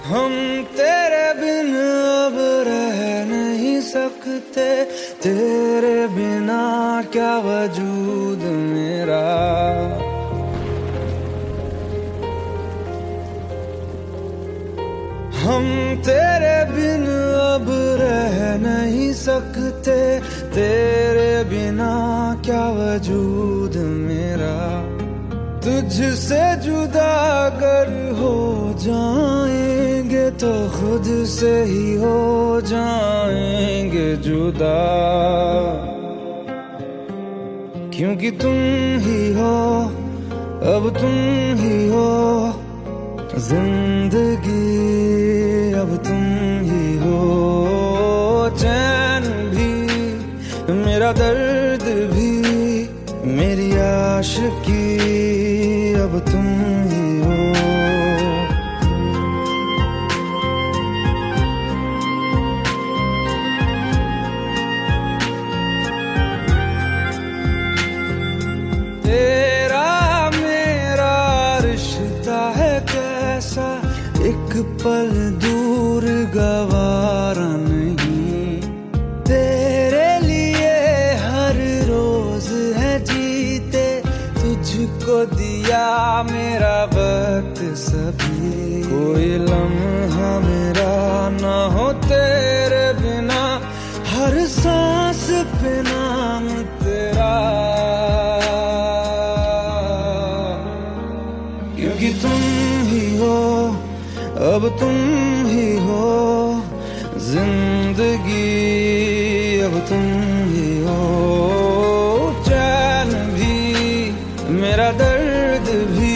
हम तेरे बिन अब रह नहीं सकते, तेरे बिना क्या वजूद मेरा। हम तेरे बिन अब रह नहीं सकते, तेरे बिना क्या वजूद मेरा। तुझसे जुदा अगर हो जाएंगे तो खुद से ही हो जाएंगे जुदा, क्योंकि तुम ही हो, अब तुम ही हो जिंदगी, अब तुम ही हो। चैन भी मेरा दर्द भी मेरी आशिकी, अब तुम ही हो। तेरा मेरा रिश्ता है कैसा, एक पल दूर गवारा नहीं। तेरे लिए हर रोज है जीते, तुझको दिया मेरा वक्त सभी। कोई लम्हा मेरा ना हो तेरे बिना, हर सांस पे नाम तेरा, क्योंकि तुम ही हो, अब तुम ही हो जिंदगी, अब तुम ही हो। चैन भी मेरा दर्द भी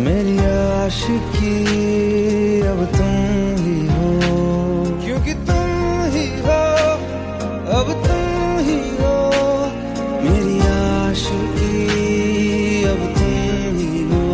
मेरी आशिकी, अब तुम ही हो, क्योंकि तुम ही हो, अब तुम ही हो मेरी आशिकी, अब तुम ही हो।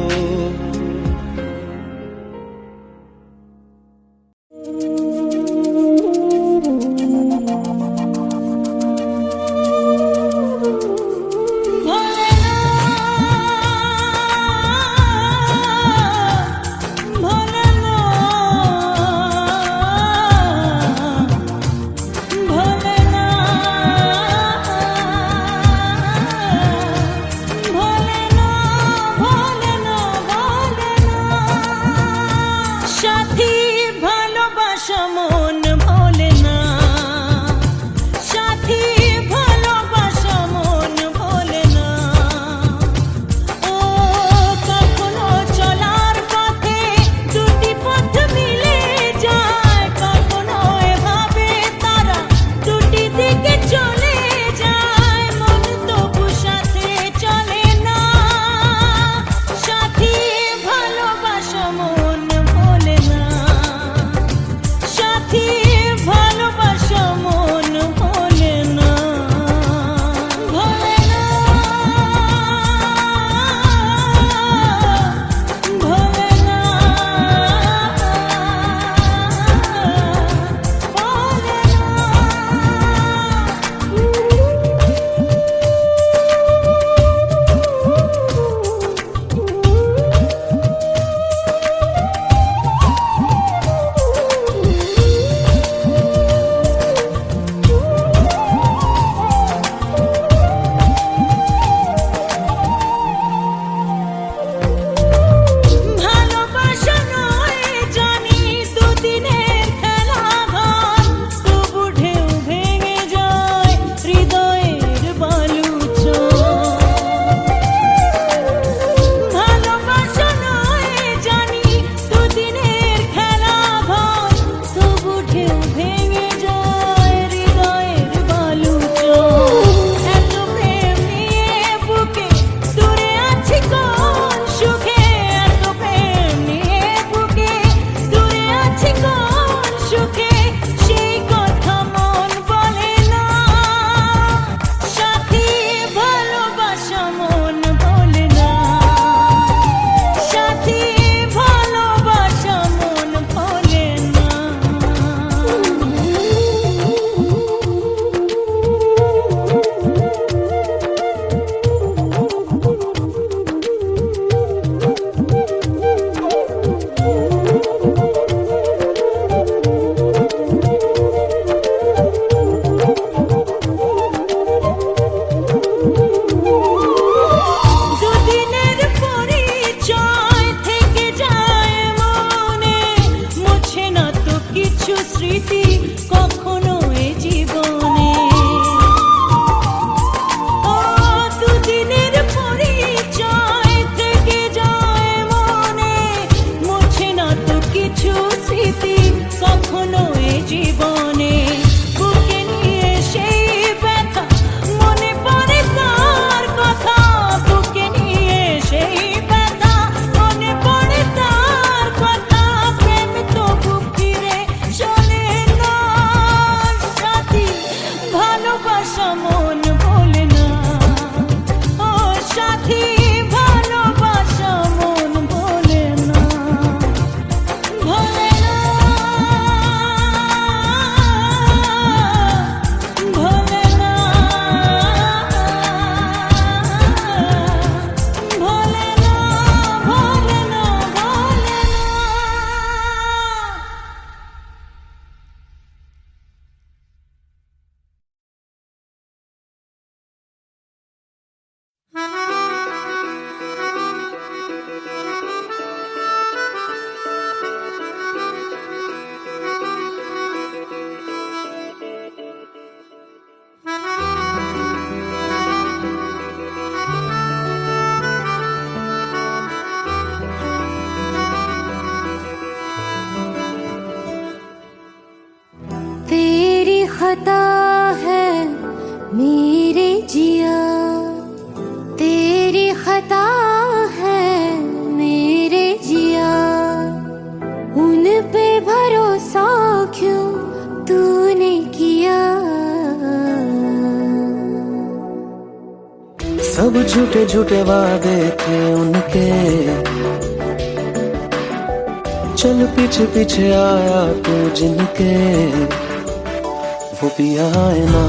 खता है मेरे जिया, तेरी खता है मेरे जिया, उन पे भरोसा क्यों तूने किया। सब झूठे झूठे वादे थे उनके, चल पीछे पीछे आया तू जिनके, वो पिया है ना,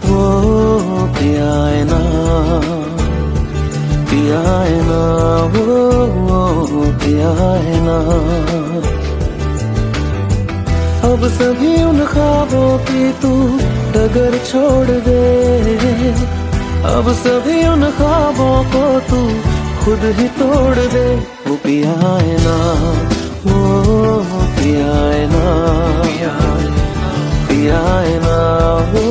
वो पिया है ना, पिया है ना, वो पिया है ना। अब सभी उन ख्वाबों की तू डगर छोड़ दे, अब सभी उन ख्वाबों को तू खुद ही तोड़ दे। वो पिया है ना, वो पिया है ना, पिया है ना, वो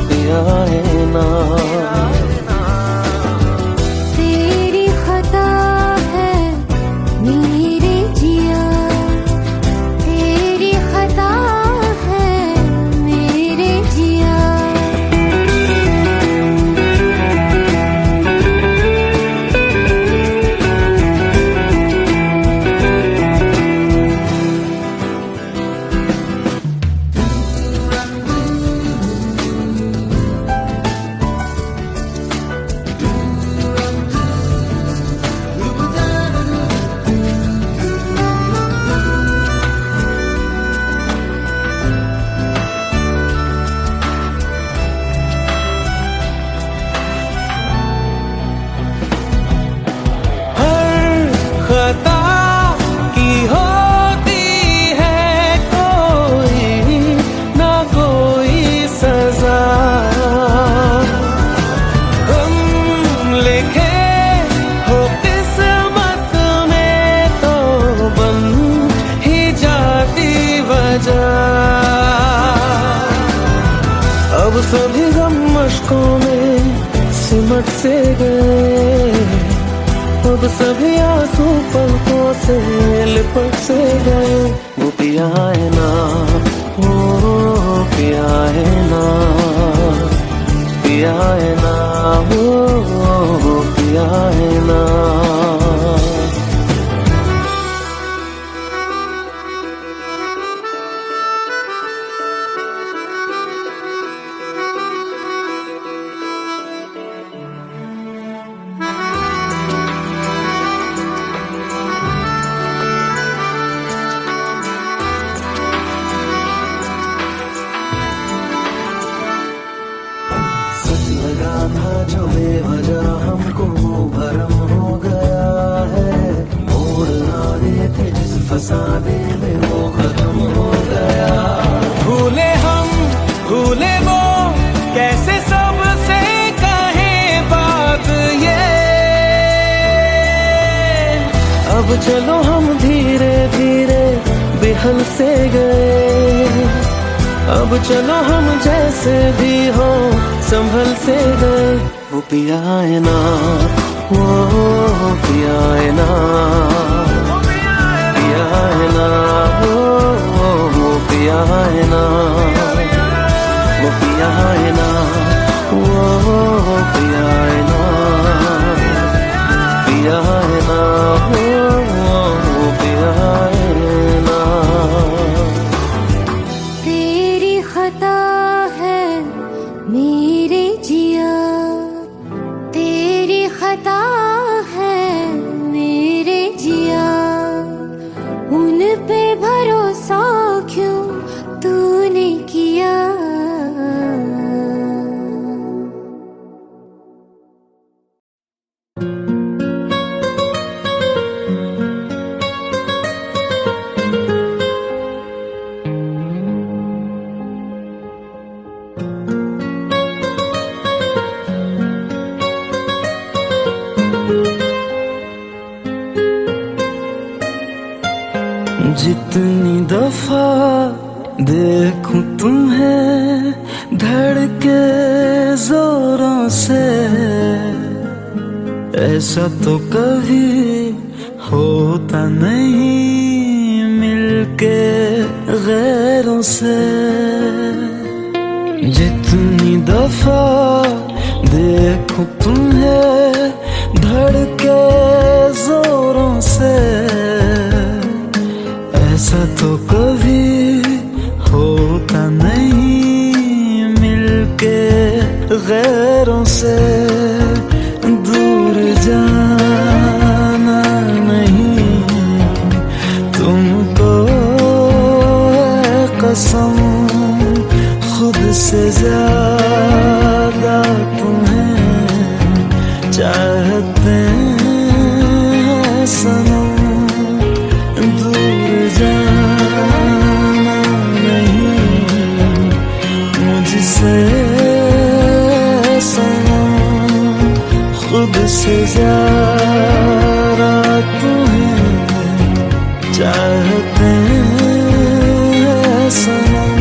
पिया है ना। तेरी खता है मेरे जिया, तेरी खता है मेरे जिया। खता की होती है कोई ना कोई सजा, हम लिखे हो किस्मत में तो बन ही जाती वजह। अब सभी गम मशकों में सिमट से गए, अब सभी आंसू पलकों से लिपट से गए। वो पिया है ना, वो पिया है ना, पिया है ना, वो पिया है ना। लगा था जो बेवजह हमको वो भरम हो गया है, मोड़ ना देते जिस फसाने में वो खत्म हो गया। भूले हम भूले वो कैसे सबसे कहें बात ये, अब चलो हम धीरे धीरे बेहल से गए, अब चलो हम जैसे भी हो संभल से गए। वो पिया है ना, वो पिया है ना, पिया है ना, वो पिया है ना, वो पिया है ना, वो पिया है ना, पिया है ना, वो पिया है ना। खता है मेरे जिया, तेरी खता है मेरे जिया, उन पे भरोसा क्यों तूने किया। जितनी दफा देखूं तुम्हें धड़के जोरों से, ऐसा तो कभी होता नहीं मिल मिलके गैरों से। जितनी दफा देखूं तुम्हें धड़के जोरों से, ऐसा तो कभी होता नहीं मिलके गैरों से। दूर जाना नहीं तुमको है कसम, खुद से ज्यादा तुम्हें चाहते हैं सनम। दूर जाना नहीं मुझसे सनम, खुद से ज्यादा तुम्हें चाहते हैं सनम।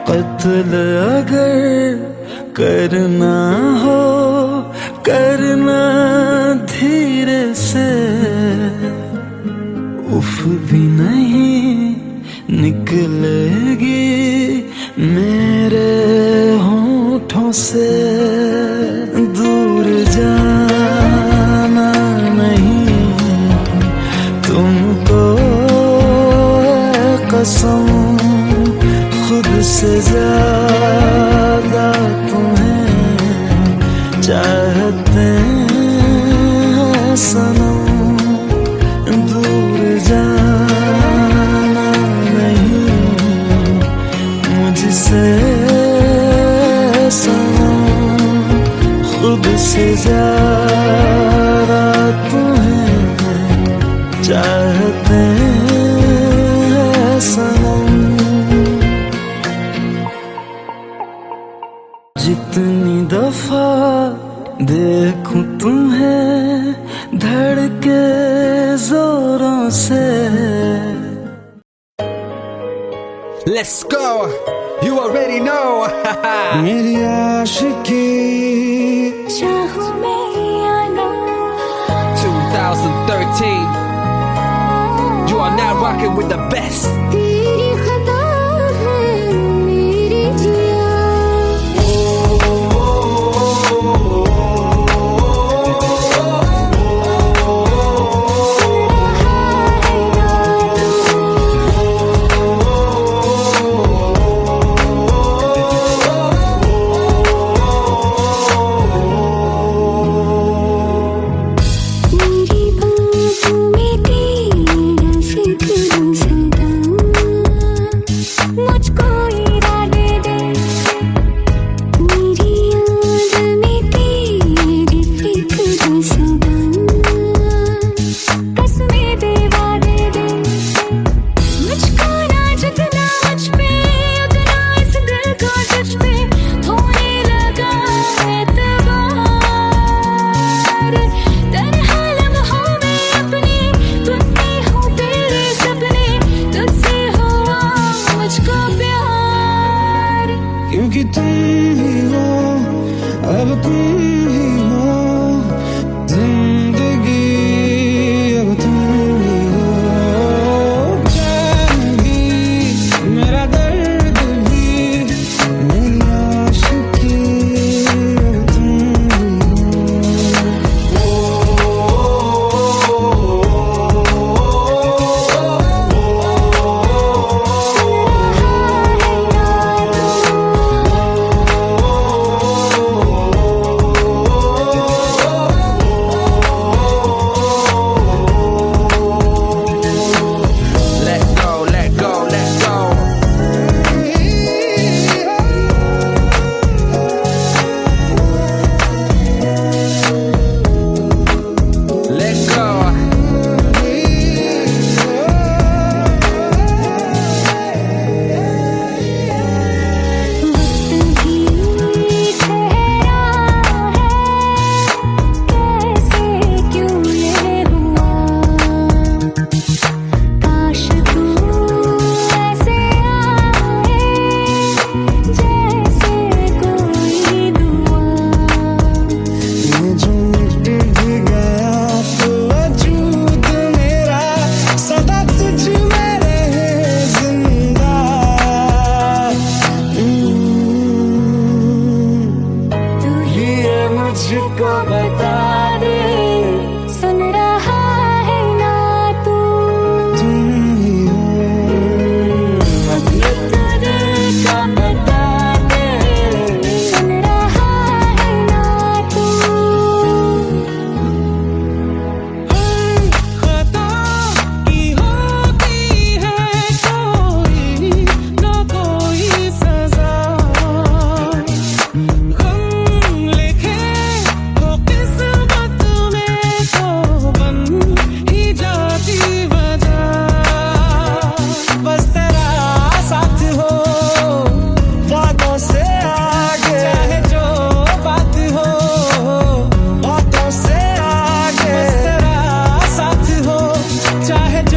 कत्ल अगर करना हो करना धीरे से, उफ भी नहीं निकलेगी मेरे होठों से। दूर जाना नहीं तुमको है कसम, खुद से ज्यादा तुम्हें चाहते हैं सनम। दूर जाना नहीं मुझसे सनम, खुद से ज्यादा तुम्हें चाहते हैं सनम। जितनी दफा देखूं तुम्हें धड़के जोरों से। Let's go, you already know. मेरी आशिकी चाहूं मैं या ना, 2013, you are now rocking with the best. तेरी खता है मेरी जिया। मेरी बाहों में तेरा जिक्र सदा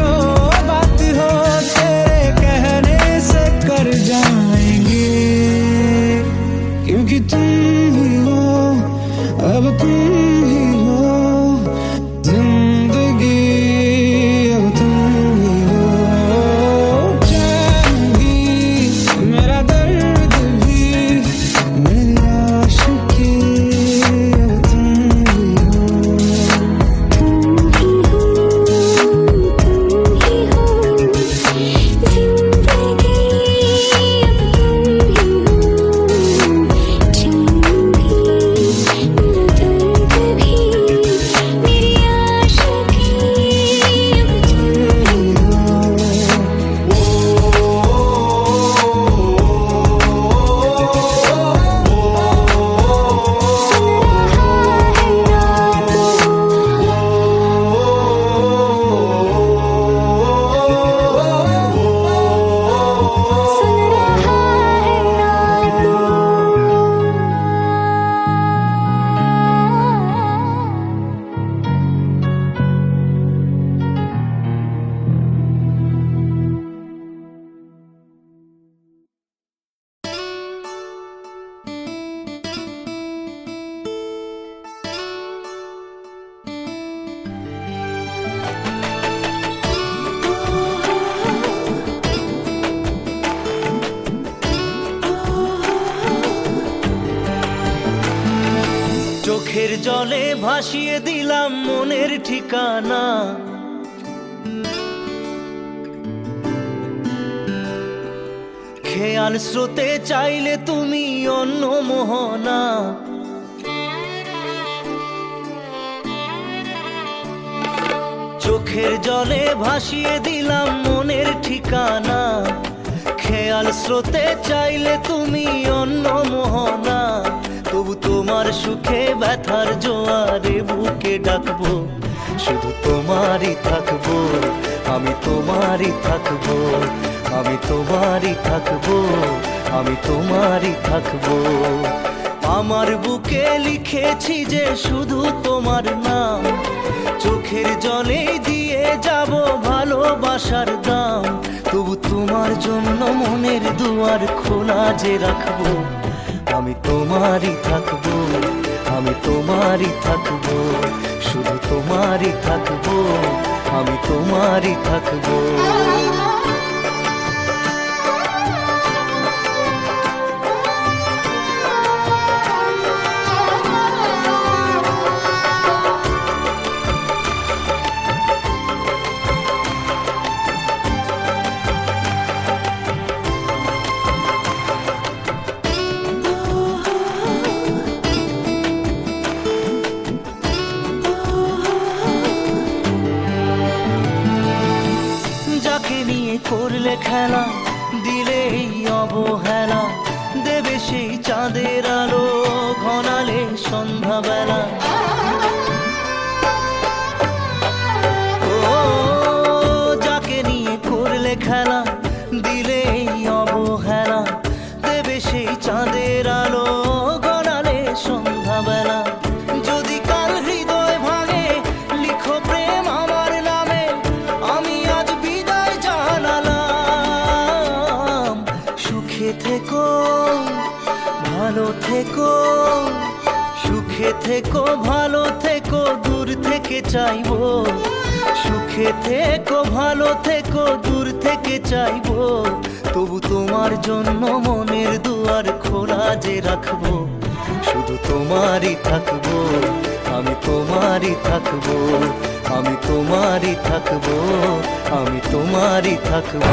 जो बात हो तेरे कहने से कर जाएंगे, क्योंकि तुम ही हो, अब तुम ही हो जिंदगी, अब तुम ही हो चैन भी, मेरा दर्द भी, मेरी आशिकी, अब तुम ही हो। চোখের জলে ভাসিয়ে দিলাম মনের ঠিকানা, খেয়াল স্রোতে চাইলে তুমি অন্য মোহনা। চোখের জলে ভাসিয়ে দিলাম মনের ঠিকানা, খেয়াল স্রোতে চাইলে তুমি অন্য মোহনা। তবু তোমার সুখে ব্যথার জোয়ারে বুকে ডাকবো, শুধু তোমারই থাকবো, আমি তোমারই থাকবো, আমি তোমারই থাকবো, আমি তোমারই থাকবো। আমার বুকে লিখেছি যে শুধু তোমার নাম, চোখের জলে দিয়ে যাব ভালোবাসার দাম। তবু তোমার জন্য মনের দুয়ার খোলা যে রাখবো, আমি তোমারই থাকবো, আমি তোমারই থাকবো, শুধু তোমারই থাকবো, আমি তোমারই থাকবো। করলে খেলা দিলে এই অবহেলা, দেবে সেই চাঁদের আলো ঘনালে সন্ধ্যাবেলা। ও যাকে নিয়ে করলে খেলা দিলে এই অবহেলা, দেবে সেই চাঁদের আলো ঘনালে সন্ধ্যাবেলা। যদি কাল হৃদয় ভাঙে লিখো প্রেম আমার নামে, আমি আজ বিদায় জানালাম। সুখে থেকো ভালো থেকো, সুখে থেকো ভালো থেকো, দূর থেকে চাইবো। সুখে থেকো ভালো থেকো, দূর থেকে চাইবো। তবু তোমার জন্য মনের দুয়ার খোলা যে রাখবো, শুধু তোমারই থাকবো, আমি তোমারই থাকবো, আমি তোমারই থাকবো, আমি তোমারই থাকবো।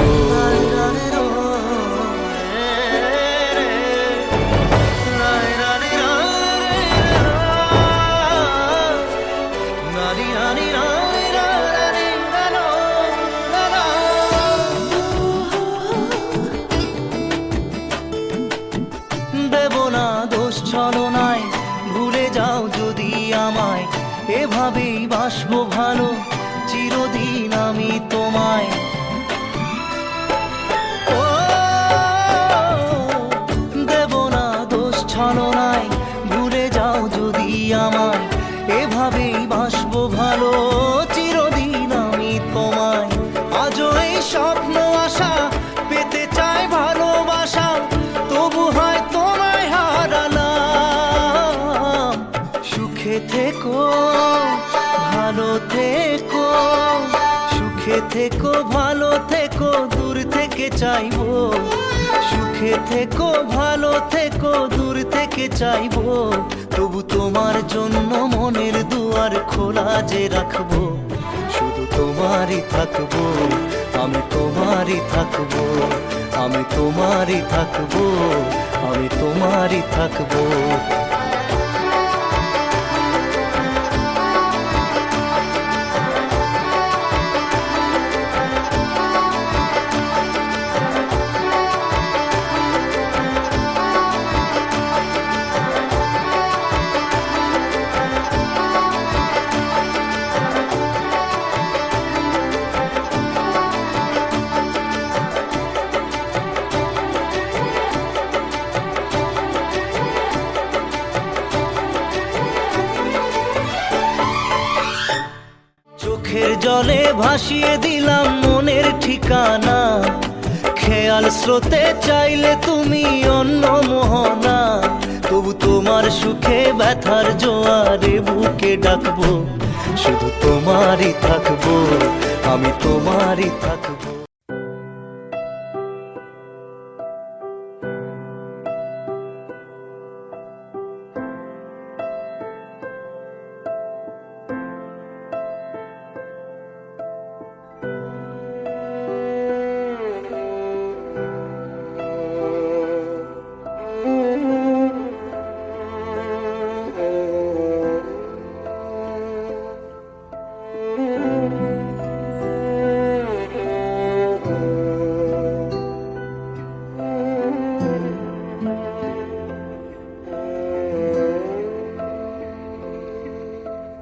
দেব না দোষ ছলনায়, ভুলে যাও যদি আমায়, এভাবেই বাসবো ভালো চিরদিন আমি তোমায়। ও দেব না দোষ ছলনায়, ভুলে যাও যদি আমায়, এভাবেই বাসবো ভালো চিরদিন আমি তোমায়। স্বপ্ন আশা পেতে চাই ভালোবাসা, তবু হয় তোমায় হারালাম। সুখে থেকো, ভালো থেকো, সুখে থেকো, ভালো থেকো, দূর থেকে চাইবো। সুখে থেকো, ভালো থেকো, দূর থেকে চাইবো, তবু তোমার জন্য মনের দুয়ার খোলা যে রাখবো। শুধু তোমারই থাকবো, আমি তোমারই থাকবো, আমি তোমারই থাকবো, আমি তোমারই থাকবো। চোখের জলে ভাসিয়ে দিলাম মনের ঠিকানা, খেয়াল স্রোতে চাইলে তুমি অন্য মোহনা, তবু তোমার সুখে ব্যথার জোয়ারে বুকে ডাকবো। শুধু তোমারই থাকবো, আমি তোমারই থাকবো।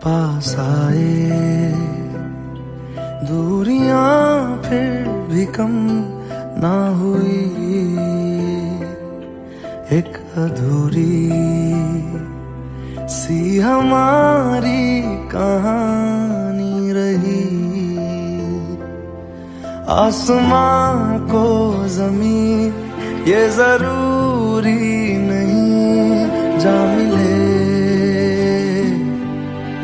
पास आए दूरियां फिर भी कम ना हुई, एक अधूरी सी हमारी कहानी रही। आसमां को जमीन ये जरूरी नहीं, जा मिले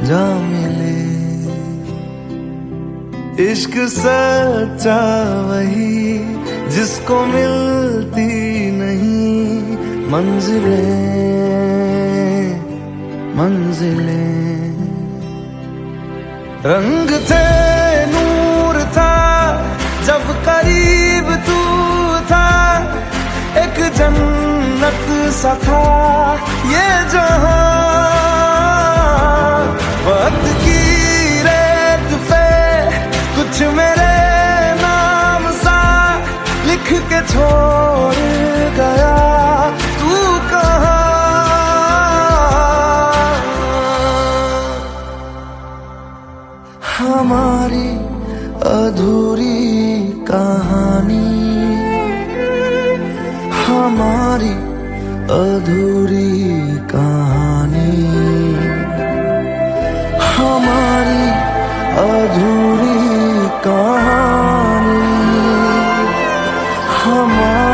जा मिले। इश्क सच्चा वही जिसको मिलती नहीं मंजिलें मंजिलें। रंग थे नूर था जब करीब तू था, एक जन्नत सा था ये जहां। वक्त की रेत पे कुछ मेरे नाम सा लिख के छोड़ गया, तू कहाँ। हमारी अधूरी कहानी, हमारी अधूरी कहानी, हमारी अधूरी कहानी, हमारी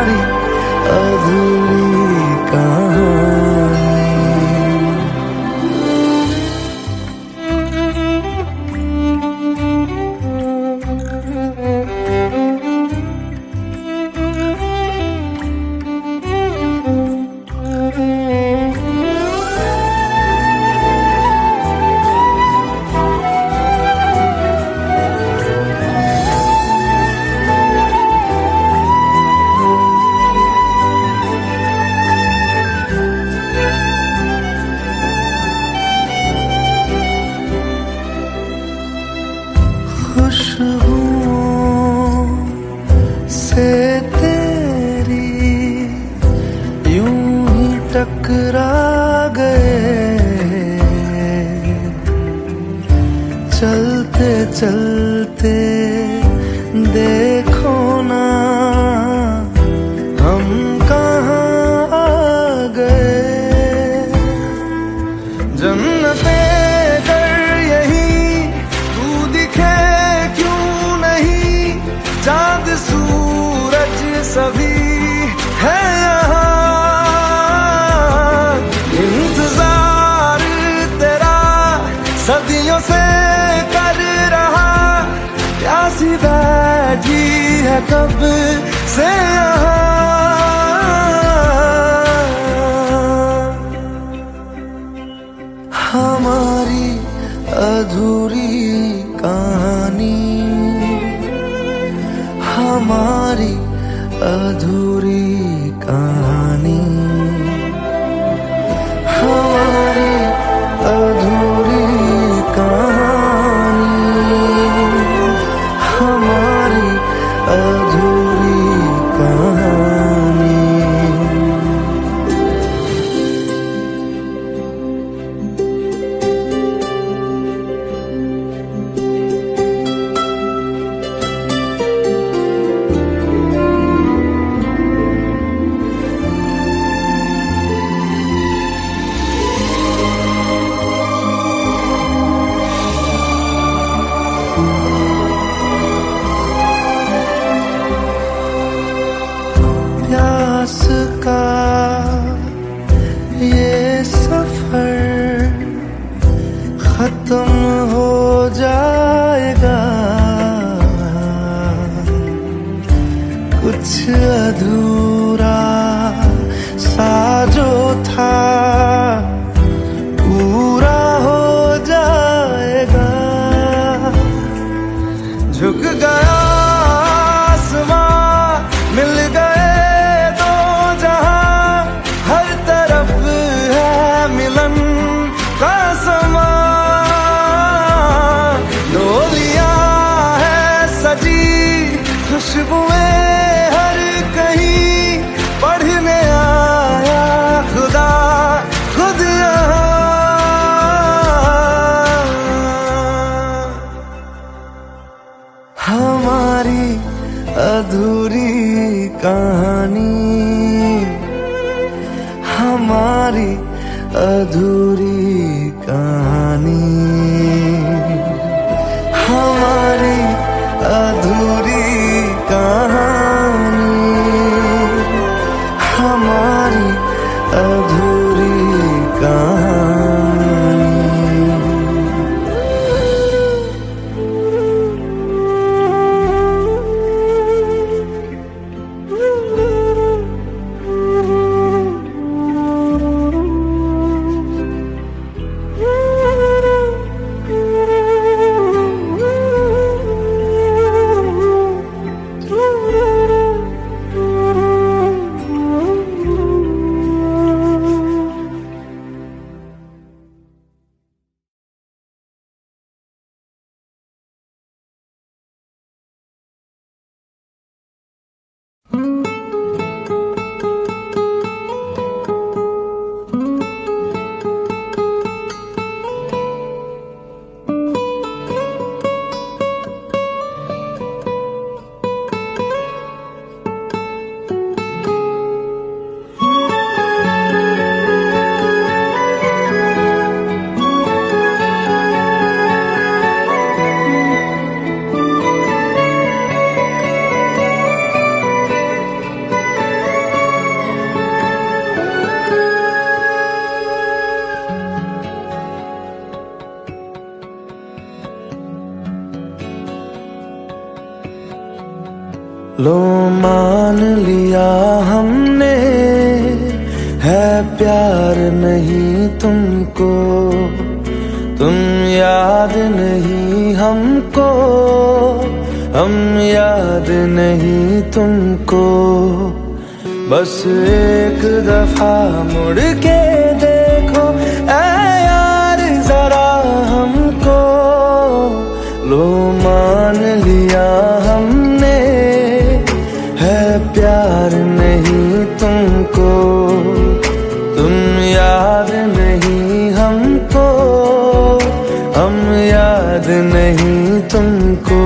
है कब से यहाँ हमारी अधूरी कहानी हमारी अधूरी कहानी हमारी अधूरी कहानी हमारी अधूरी कहानी प्यास का ये सफर खत्म हो जाएगा कुछ अधूरा सा जो था पूरा हो जाएगा झुक गया आसमां मिल गए दो जहां हर तरफ है मिलन का समा डोलियां है सजी खुशबुएं हर कहीं पढ़ने आया खुदा खुद यहाँ हमारी अधूरी कहानी हमारी अधूरी कहानी हमारी अधूरी कहानी हमारी अधूरी कहानी लो मान लिया हमने है प्यार नहीं तुमको तुम याद नहीं हमको हम याद नहीं तुमको बस एक दफा मुड़ के देखो ऐ यार जरा हमको लो मान लिया हमने है प्यार नहीं तुमको तुम याद नहीं हमको हम याद नहीं तुमको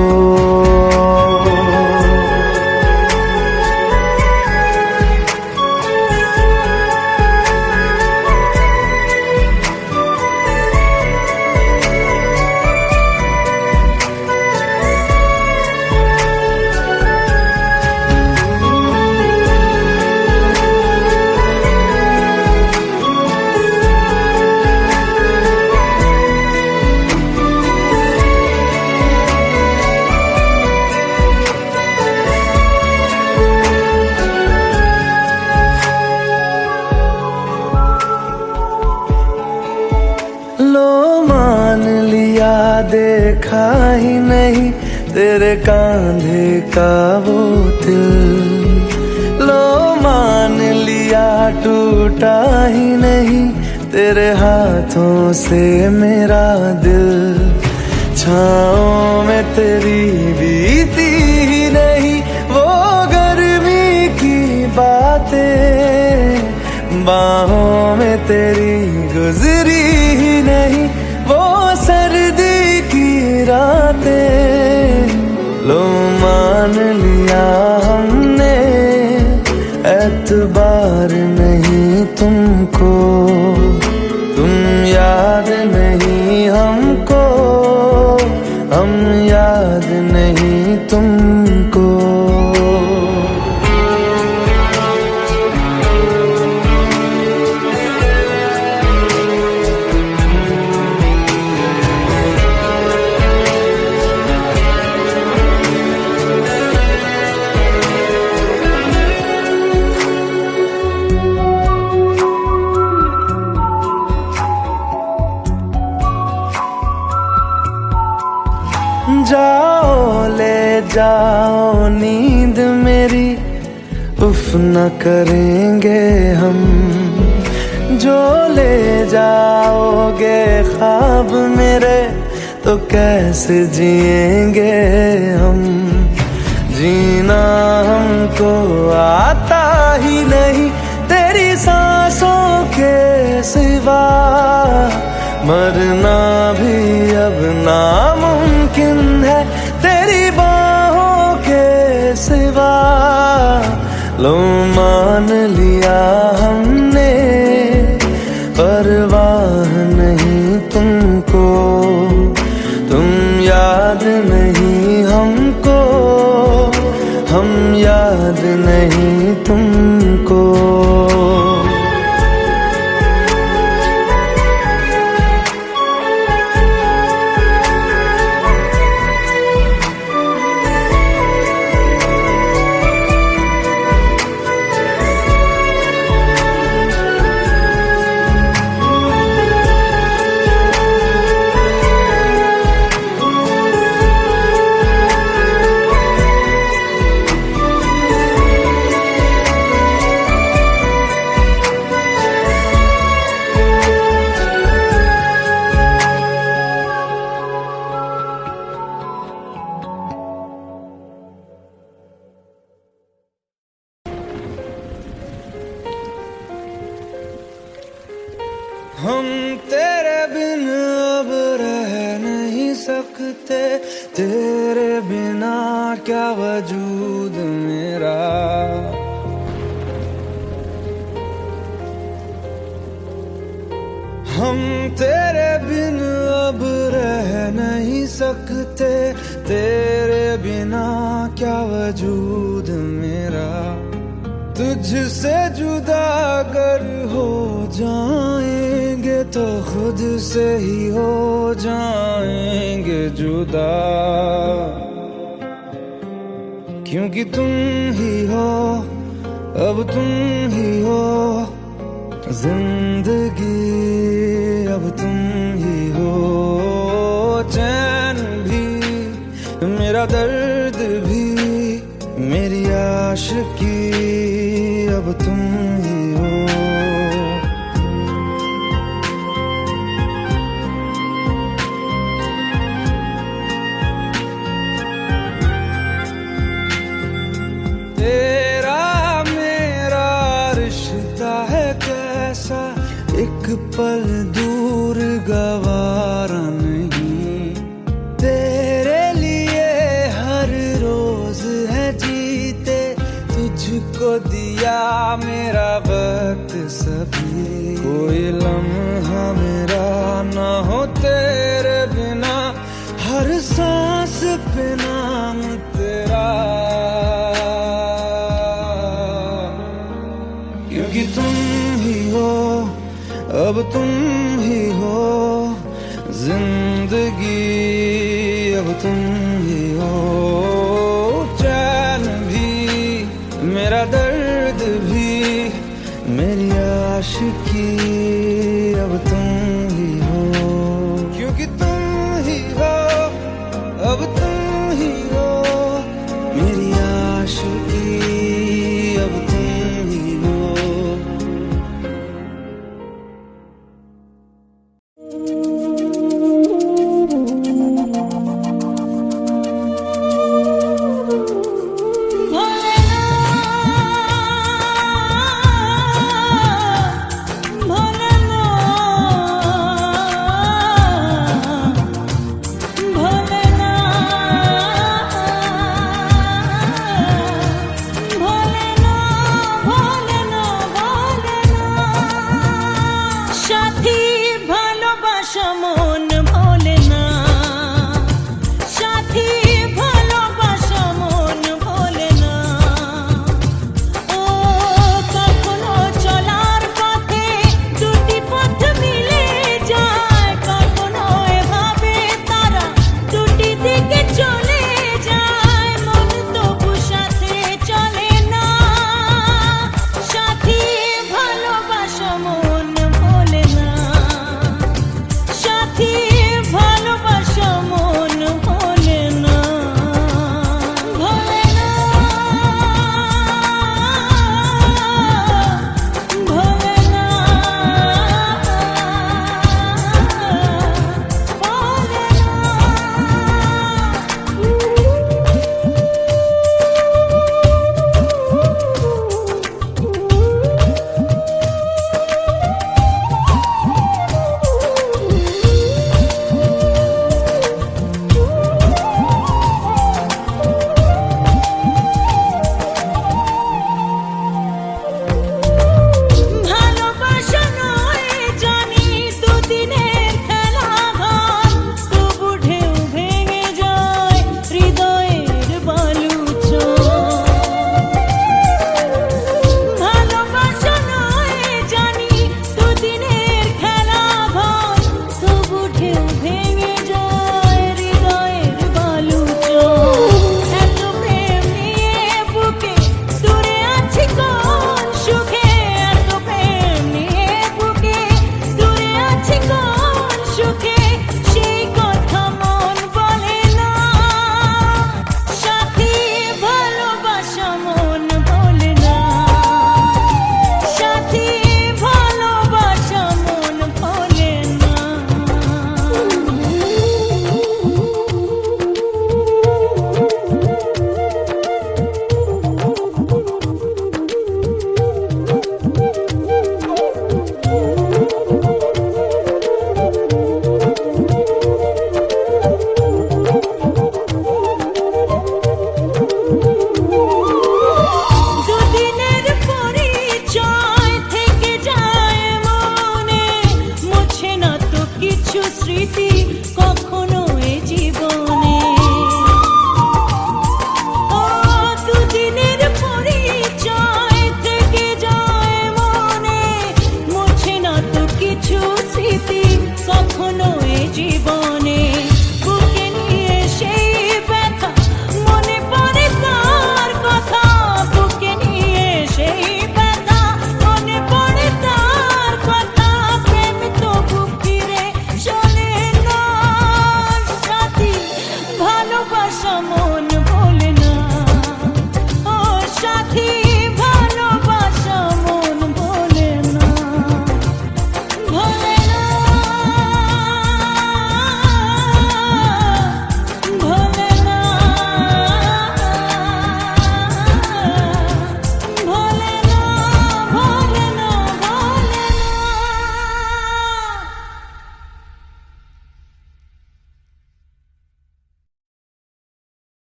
देखा ही नहीं तेरे कांधे का वो दिल। लो मान लिया टूटा ही नहीं तेरे हाथों से मेरा दिल। छाँव में तेरी बीती ही नहीं वो गर्मी की बातें, बाहों में तेरी गुजरी ही नहीं वो सर्दी की रातें। लो मान लिया हमने एतबार नहीं तुमको, तुम याद नहीं हमको, हम याद नहीं तुमको। जाओ ले जाओ नींद मेरी, उफ न करेंगे हम। जो ले जाओगे ख्वाब मेरे तो कैसे जिएंगे हम। जीना हमको आता ही नहीं तेरी सांसों के सिवा, मरना भी अब नामुमकिन है तेरी बाहों के सिवा। लो मान लिया हमने परवाह नहीं तुमको, तुम याद नहीं हमको, हम याद नहीं तुमको। हम तेरे बिन अब रह नहीं सकते, तेरे बिना क्या वजूद मेरा। हम तेरे बिन अब रह नहीं सकते, तेरे बिना क्या वजूद मेरा। तुझसे जुदा अगर हो जाएंगे तो खुद से ही हो जाएंगे जुदा। क्योंकि तुम ही हो, अब तुम ही हो जिंदगी, अब तुम ही हो चैन भी, मेरा दर्द भी, मेरी आशिकी, अब तुम ही हो। तेरा मेरा रिश्ता है कैसा, एक पल दूर गवारा नहीं। तेरे लिए हर रोज है जीते, तुझको दिया मेरा वक्त सभी। कोई लम्हा मेरा ना हो तेरे बिना, हर सांस पे नाम तेरा। क्योंकि तुम ही हो, अब तुम ही हो जिंदगी, अब तुम ही हो चैन भी, मेरा दर्द भी, मेरी आशिकी, अब तुम ही हो। क्योंकि तुम ही हो,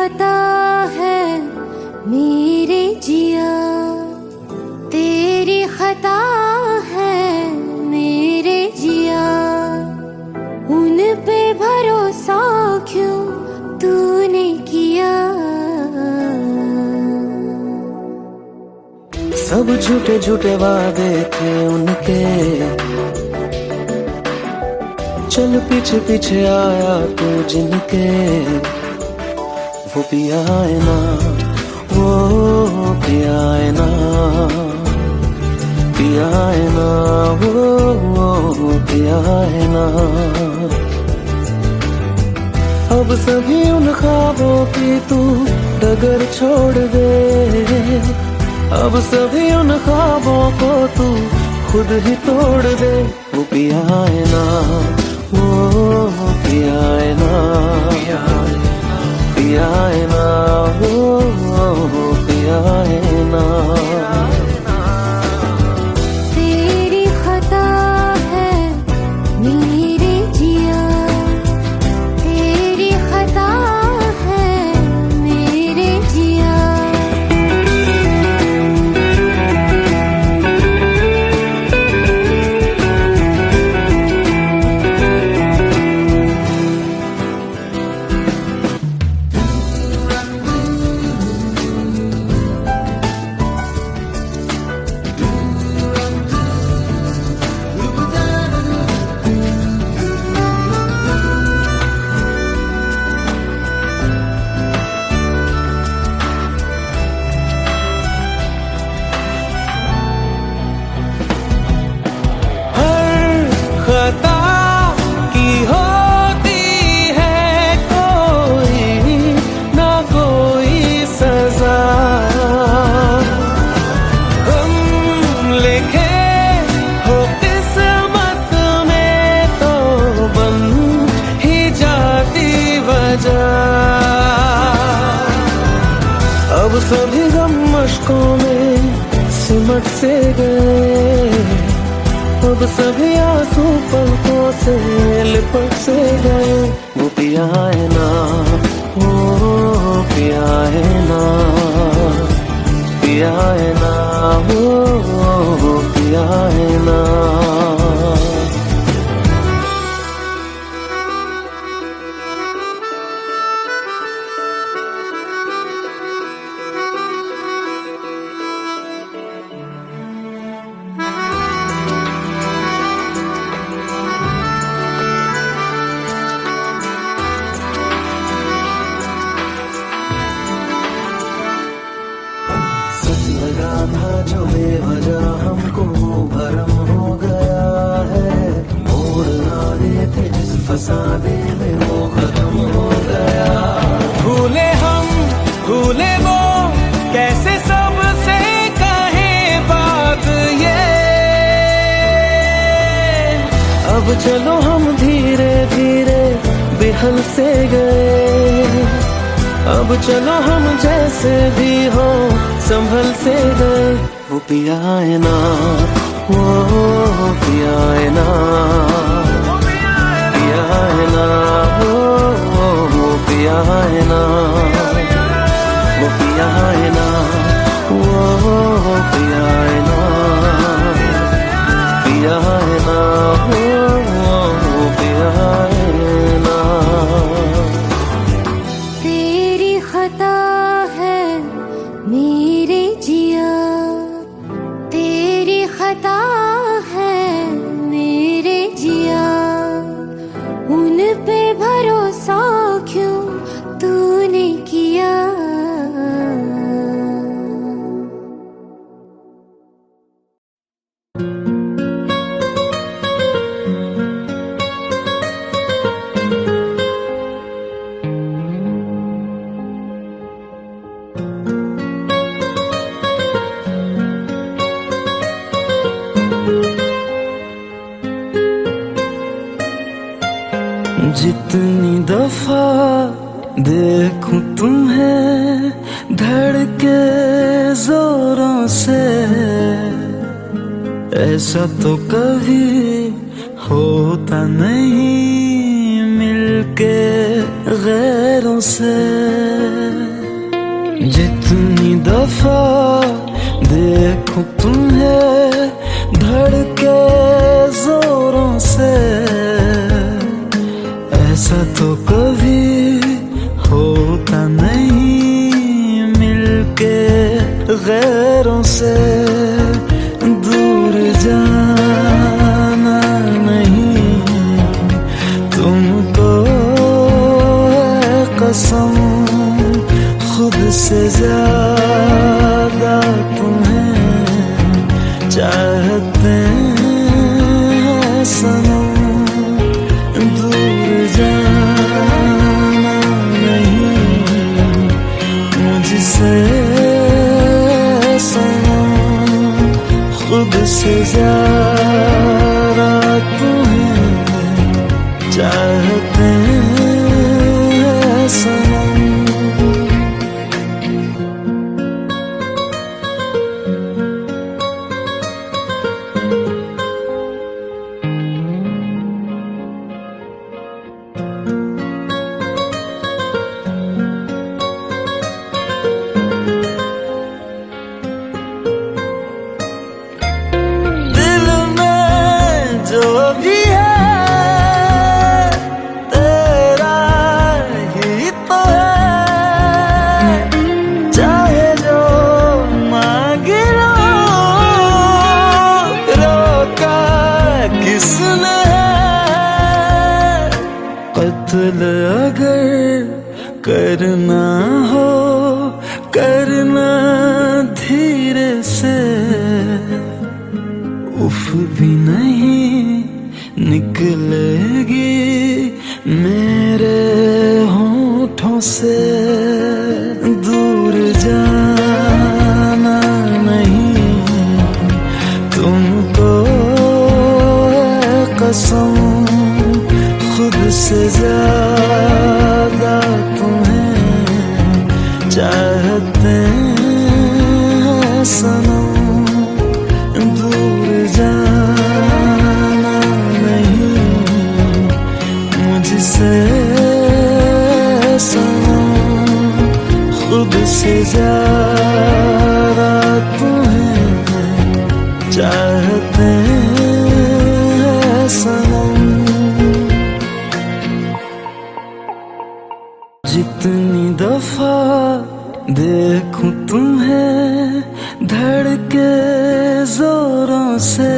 खता है मेरे जिया, तेरी खता है मेरे जिया, उन पे भरोसा क्यों तूने किया। सब झूठे झूठे वादे थे उनके, चल पीछे पीछे आया तू जिनके, वो पिया है ना, वो पिया है ना, पिया है ना, वो पिया है ना। अब सभी उन ख्वाबों की तू डगर छोड़ दे, अब सभी उन ख्वाबों को तू खुद ही तोड़ दे। वो पिया है ना, वो पिया है ना, पिया है ना, वो पिया है ना। तेरी खता है मेरे जिया, तेरी खता है मेरे जिया। अब सभी गम मशकों में सिमट से गए, अब सभी आंसू पलकों से लिपट से गए। वो पिया है ना, वो पिया है ना, पिया है ना, वो पिया है ना। लगा था जो बेवजह हमको वो भरम हो गया है, मोड़ आने थे जिस फसाने में वो खत्म हो गया। भूले हम भूले वो कैसे सबसे कहे बात ये, अब चलो हम धीरे धीरे बेहल से गए, अब चलो हम जैसे भी हो संभल से गए। वो पिया है ना, वो पिया है ना, पिया है ना, वो पिया है ना, वो पिया है ना, वो पिया है ना, पिया है ना, वो पिया है ना। तेरी खता है मेरे जिया, तेरी खता है मेरे जिया, उन पे भरोसा क्यों तूने किया। जितनी दफा देखूं तुम्हें धड़के जोरों से, ऐसा तो कभी होता नहीं मिलके गैरों से। जितनी दफा देखूं तुम्हें धड़के जोरों से, ऐसा तो कभी होता नहीं मिलके गैरों से। दूर जाना नहीं तुमको है कसम, खुद से ज्यादा तुम्हें चाहते हैं सनम। दूर जाना नहीं मुझसे सनम, खुद से ज्यादा तुम्हें चाहते हैं सनम। कत्ल अगर करना हो करना धीरे से, उफ भी नहीं निकलेगी मेरे होठों से। दूर जाना नहीं तुमको है कसम, खुद से ज्यादा तुम्हें चाहते हैं सनम। दूर जाना नहीं मुझसे सनम, खुद से ज्यादा तुम्हें चाहते हैं सनम। जितनी दफा देखूं तुम्हें धड़के जोरों से,